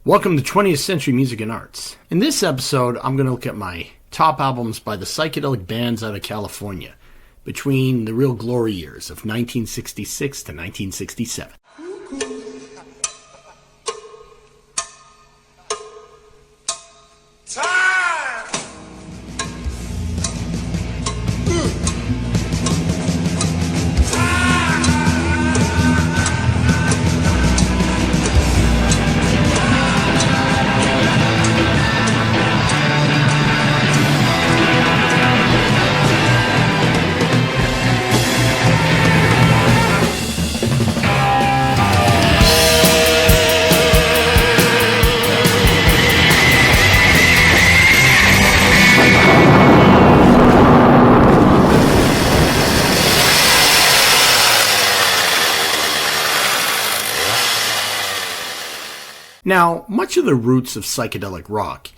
Welcome to 20th Century Music and Arts. In this episode, I'm going to look at my top albums by the psychedelic bands out of California between the real glory years of 1966 to 1967. Now, much of the roots of psychedelic rock,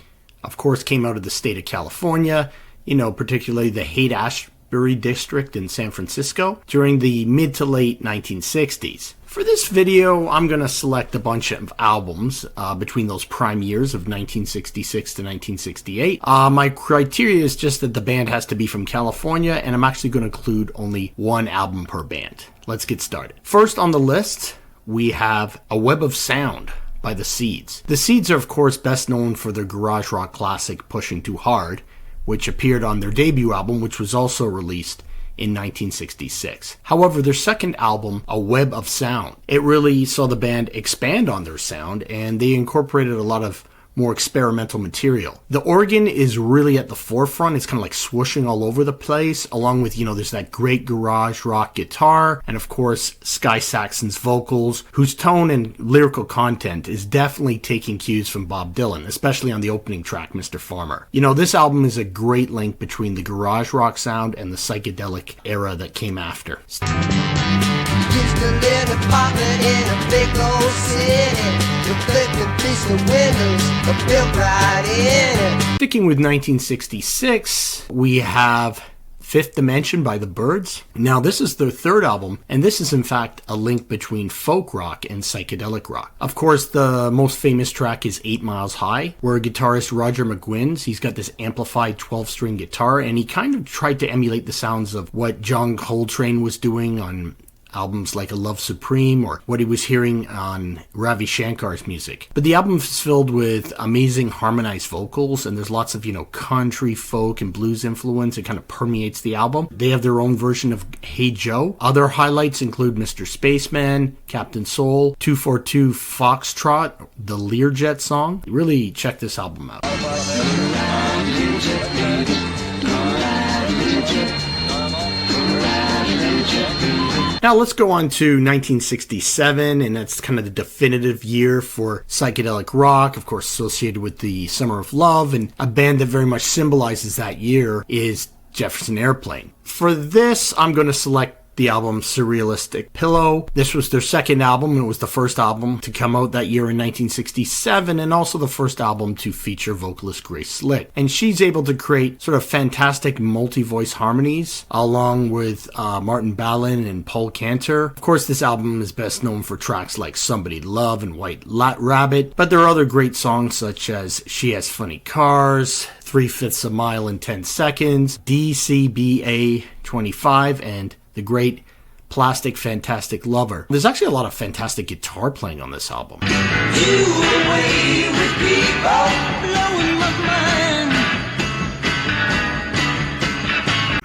of course, came out of the state of California, particularly the Haight-Ashbury district in San Francisco during the mid to late 1960s. For this video, I'm going to select a bunch of albums between those prime years of 1966 to 1968. My criteria is just that the band has to be from California, and I'm actually going to include only one album per band. Let's get started. First on the list, we have A Web of Sound by The Seeds. The Seeds are, of course, best known for their garage rock classic Pushing Too Hard, which appeared on their debut album, which was also released in 1966. However, their second album, A Web of Sound, it really saw the band expand on their sound, and they incorporated a lot of more experimental material. The organ is really at the forefront. It's kind of like swooshing all over the place, along with, there's that great garage rock guitar, and of course, Sky Saxon's vocals, whose tone and lyrical content is definitely taking cues from Bob Dylan, especially on the opening track, Mr. Farmer. This album is a great link between the garage rock sound and the psychedelic era that came after. Used to live in an apartment in a big old city. Built right in it. Sticking with 1966, we have Fifth Dimension by the Byrds. Now, this is their third album, and this is in fact a link between folk rock and psychedelic rock. Of course, the most famous track is 8 Miles High, where guitarist Roger McGuinn's, he's got this amplified 12-string guitar, and he kind of tried to emulate the sounds of what John Coltrane was doing on albums like A Love Supreme, or what he was hearing on Ravi Shankar's music. But the album is filled with amazing harmonized vocals, and there's lots of, country, folk, and blues influence. It kind of permeates the album. They have their own version of Hey Joe. Other highlights include Mr. Spaceman, Captain Soul, 242 Foxtrot, the Learjet song. Really check this album out. Now let's go on to 1967, and that's kind of the definitive year for psychedelic rock, of course associated with the Summer of Love, and a band that very much symbolizes that year is Jefferson Airplane. For this, I'm going to select the album Surrealistic Pillow. This was their second album, and it was the first album to come out that year in 1967, and also the first album to feature vocalist Grace Slick. And she's able to create sort of fantastic multi-voice harmonies, along with Martin Balin and Paul Cantor. Of course, this album is best known for tracks like Somebody to Love and White Rabbit, but there are other great songs such as She Has Funny Cars, 3/5 a Mile in 10 Seconds, DCBA 25, and the great Plastic Fantastic Lover. There's actually a lot of fantastic guitar playing on this album. You away with people blowing my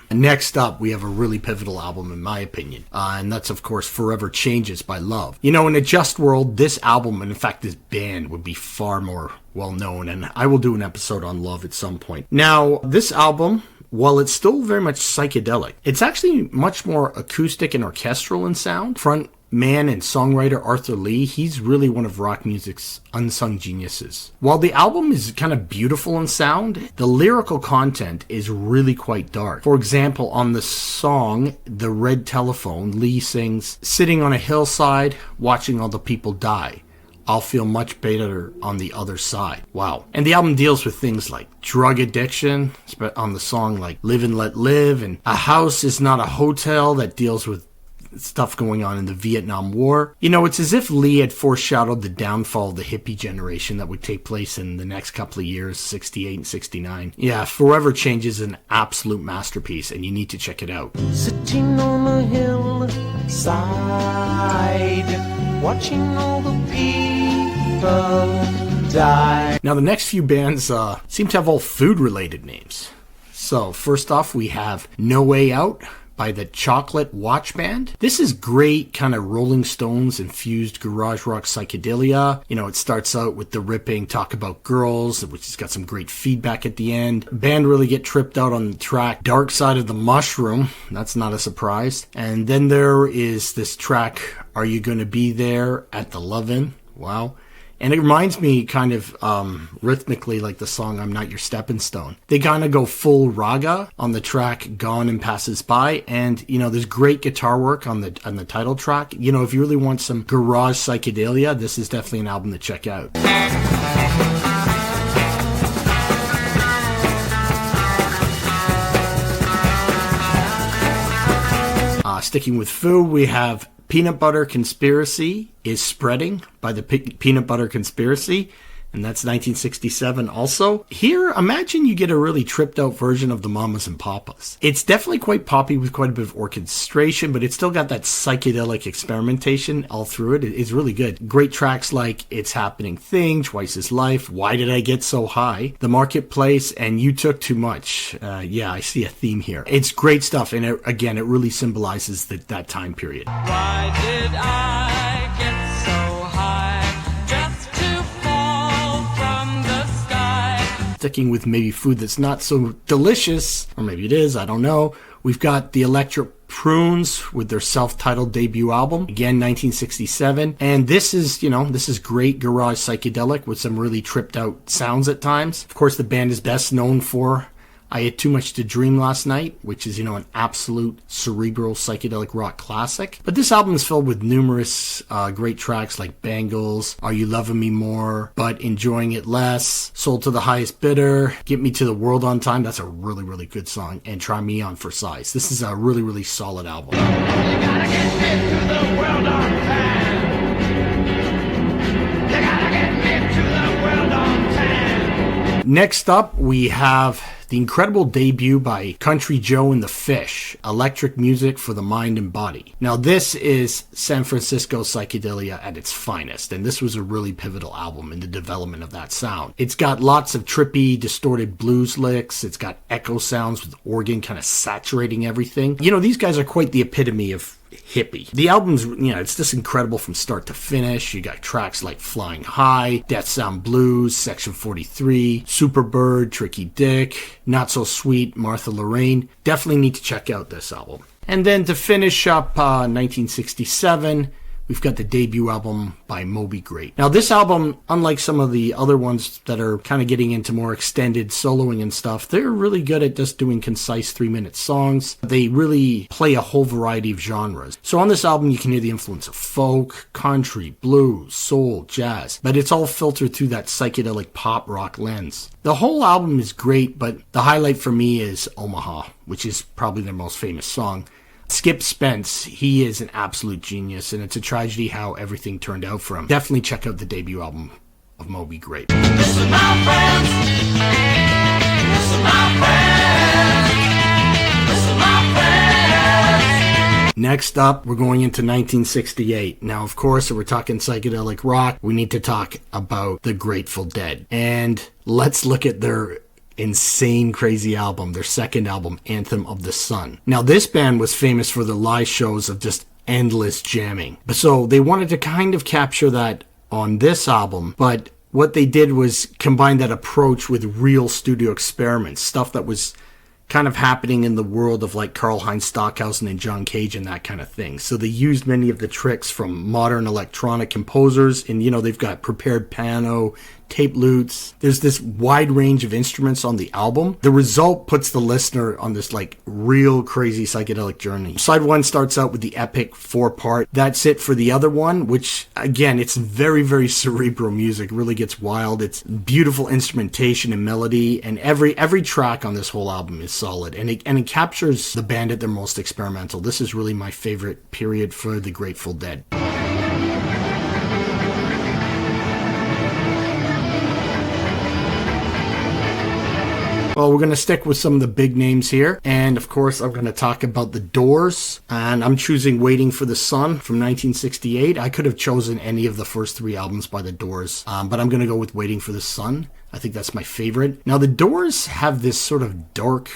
mind. Next up, we have a really pivotal album in my opinion, and that's of course Forever Changes by Love. In a just world, this album, and in fact this band, would be far more well known, and I will do an episode on Love at some point. Now, this album, while it's still very much psychedelic, it's actually much more acoustic and orchestral in sound. Frontman and songwriter Arthur Lee, he's really one of rock music's unsung geniuses. While the album is kind of beautiful in sound, the lyrical content is really quite dark. For example, on the song The Red Telephone, Lee sings, "Sitting on a hillside, watching all the people die. I'll feel much better on the other side." Wow. And the album deals with things like drug addiction, on the song like Live and Let Live, and A House Is Not a Hotel, that deals with stuff going on in the Vietnam War. You know, it's as if Lee had foreshadowed the downfall of the hippie generation that would take place in the next couple of years, 68 and 69. Yeah, Forever Change is an absolute masterpiece, and you need to check it out. Sitting on a hillside, watching all the people die. Now, the next few bands seem to have all food-related names. So, first off, we have No Way Out by the Chocolate Watch Band. This is great kind of Rolling Stones infused garage rock psychedelia. You know, it starts out with the ripping Talk About Girls, which has got some great feedback at the end. Band really get tripped out on the track Dark Side of the Mushroom. That's not a surprise. And then there is this track, Are You Gonna Be There at the Lovin'? Wow. And it reminds me kind of rhythmically like the song I'm Not Your Stepping Stone. They kind of go full raga on the track Gone and Passes By. And, you know, there's great guitar work on the title track. You know, if you really want some garage psychedelia, this is definitely an album to check out. Sticking with food, we have Peanut Butter Conspiracy is Spreading by the Peanut Butter Conspiracy, and that's 1967 also. Here, imagine you get a really tripped out version of the Mamas and Papas. It's definitely quite poppy with quite a bit of orchestration, but it's still got that psychedelic experimentation all through it. It's really good. Great tracks like It's Happening Thing, Twice As Life, Why Did I Get So High, The Marketplace, and You Took Too Much. Yeah, I see a theme here. It's great stuff, and it really symbolizes that time period. Why did I get so high just to fall from the sky? Sticking with maybe food that's not so delicious, or maybe it is, I don't know. We've got the Electric Prunes with their self-titled debut album, again 1967, and this is great garage psychedelic with some really tripped out sounds at times. Of course, the band is best known for I Had Too Much to Dream Last Night, which is, an absolute cerebral psychedelic rock classic. But this album is filled with numerous great tracks like Bangles, Are You Loving Me More, But Enjoying It Less, Sold to the Highest Bidder, Get Me to the World on Time, that's a really, really good song, and Try Me On for Size. This is a really, really solid album. You gotta get me to the world on time. You gotta get me to the world on time. Next up, we have the incredible debut by Country Joe and the Fish, Electric Music for the Mind and Body. Now, this is San Francisco psychedelia at its finest, and this was a really pivotal album in the development of that sound. It's got lots of trippy, distorted blues licks. It's got echo sounds with organ kind of saturating everything. These guys are quite the epitome of hippie. The album's, it's just incredible from start to finish. You got tracks like Flying High, Death Sound Blues, Section 43, Superbird, Tricky Dick, Not So Sweet, Martha Lorraine. Definitely need to check out this album. And then to finish up 1967, we've got the debut album by Moby, Grape. Now, this album, unlike some of the other ones that are kind of getting into more extended soloing and stuff, they're really good at just doing concise 3-minute songs. They really play a whole variety of genres. So on this album, you can hear the influence of folk, country, blues, soul, jazz, but it's all filtered through that psychedelic pop rock lens. The whole album is great, but the highlight for me is Omaha, which is probably their most famous song. Skip Spence, he is an absolute genius, and it's a tragedy how everything turned out for him. Definitely check out the debut album of Moby, Grape. Listen, my friends. Listen, my friends. Listen, my friends. Next up, we're going into 1968. Now, of course, if we're talking psychedelic rock, we need to talk about the Grateful Dead. And let's look at their insane, crazy album, their second album, Anthem of the Sun. Now, this band was famous for their live shows of just endless jamming. So they wanted to kind of capture that on this album, but what they did was combine that approach with real studio experiments, stuff that was kind of happening in the world of like Karl-Heinz Stockhausen and John Cage and that kind of thing. So they used many of the tricks from modern electronic composers, and they've got prepared piano, tape loops. There's this wide range of instruments on the album. The result puts the listener on this like real crazy psychedelic journey. Side 1 starts out with the epic 4-part That's It for the Other One, which again, it's very, very cerebral music, really gets wild. It's beautiful instrumentation and melody, and every track on this whole album is solid, and it captures the band at their most experimental. This is really my favorite period for the Grateful Dead. Well, we're going to stick with some of the big names here. And of course, I'm going to talk about The Doors. And I'm choosing Waiting for the Sun from 1968. I could have chosen any of the first 3 albums by The Doors, but I'm going to go with Waiting for the Sun. I think that's my favorite. Now, The Doors have this sort of dark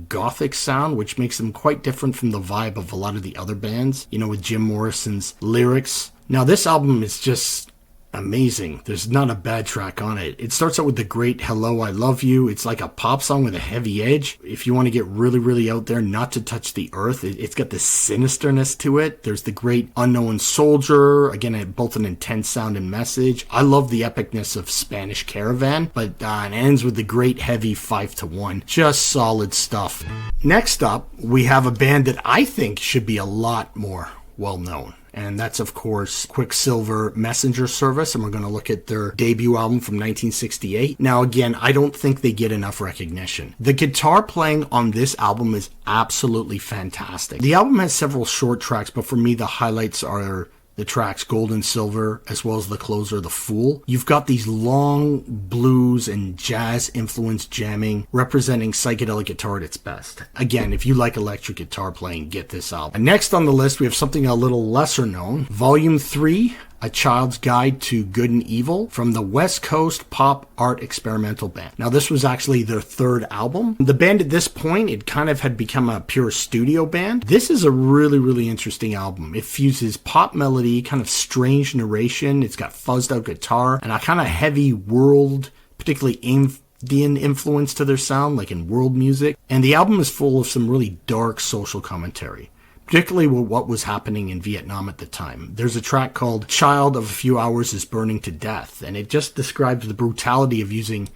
gothic sound, which makes them quite different from the vibe of a lot of the other bands, you know, with Jim Morrison's lyrics. Now, this album is just amazing. There's not a bad track on it. It starts out with the great Hello, I Love You. It's like a pop song with a heavy edge. If you want to get really, really out there, Not to Touch the Earth, it's got this sinisterness to it. There's the great Unknown Soldier. Again, both an intense sound and message. I love the epicness of Spanish Caravan, but it ends with the great heavy 5-1. Just solid stuff. Next up, we have a band that I think should be a lot more well known. And that's, of course, Quicksilver Messenger Service. And we're going to look at their debut album from 1968. Now, again, I don't think they get enough recognition. The guitar playing on this album is absolutely fantastic. The album has several short tracks, but for me, the highlights are the tracks Gold and Silver, as well as the closer, The Fool. You've got these long blues and jazz influenced jamming representing psychedelic guitar at its best. Again, if you like electric guitar playing, get this album. And next on the list, we have something a little lesser known. Volume 3, A Child's Guide to Good and Evil, from the West Coast Pop Art Experimental Band. Now, this was actually their 3rd album. The band at this point, it kind of had become a pure studio band. This is a really, really interesting album. It fuses pop melody, kind of strange narration. It's got fuzzed out guitar and a kind of heavy world, particularly Indian influence to their sound, like in world music. And the album is full of some really dark social commentary, particularly with what was happening in Vietnam at the time. There's a track called Child of a Few Hours is Burning to Death, and it just describes the brutality of using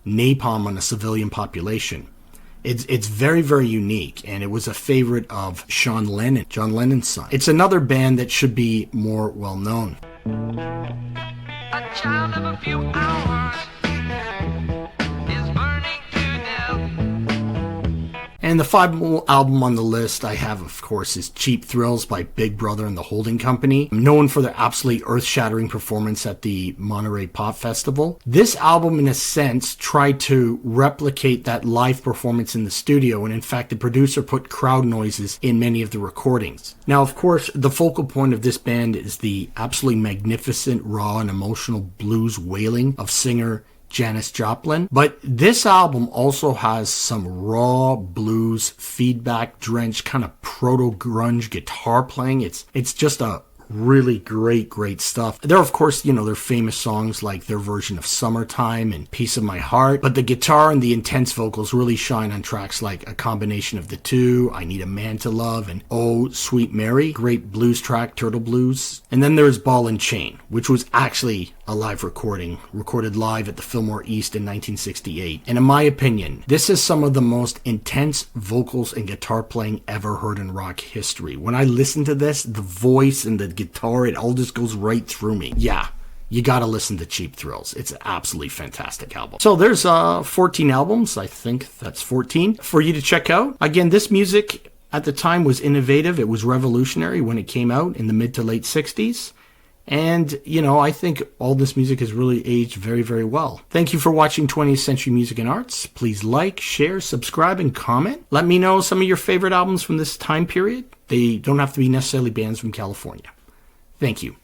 napalm on a civilian population. It's very, very unique, and it was a favorite of John Lennon's son. It's another band that should be more well known. A child of a few hours is burning to death. And the 5th album on the list I have, of course, is Cheap Thrills by Big Brother and the Holding Company, known for their absolutely earth-shattering performance at the Monterey Pop Festival. This album, in a sense, tried to replicate that live performance in the studio, and in fact, the producer put crowd noises in many of the recordings. Now, of course, the focal point of this band is the absolutely magnificent, raw, and emotional blues wailing of singer Janis Joplin. But this album also has some raw blues, feedback-drenched, kind of proto-grunge guitar playing. It's just a really great stuff. There, of course, you know, their famous songs like their version of Summertime and Piece of My Heart, but the guitar and the intense vocals really shine on tracks like A Combination of the Two, I Need a Man to Love, and Oh, Sweet Mary, great blues track, Turtle Blues. And then there's Ball and Chain, which was actually a live recorded live at the Fillmore East in 1968. And in my opinion, this is some of the most intense vocals and guitar playing ever heard in rock history. When I listen to this, the voice and the guitar, it all just goes right through me. Yeah, you gotta listen to Cheap Thrills. It's an absolutely fantastic album. So there's 14 albums. I think that's 14 for you to check out. Again, this music at the time was innovative. It was revolutionary when it came out in the mid to late 60s. And, you know, I think all this music has really aged very, very well. Thank you for watching 20th Century Music and Arts. Please like, share, subscribe, and comment. Let me know some of your favorite albums from this time period. They don't have to be necessarily bands from California. Thank you.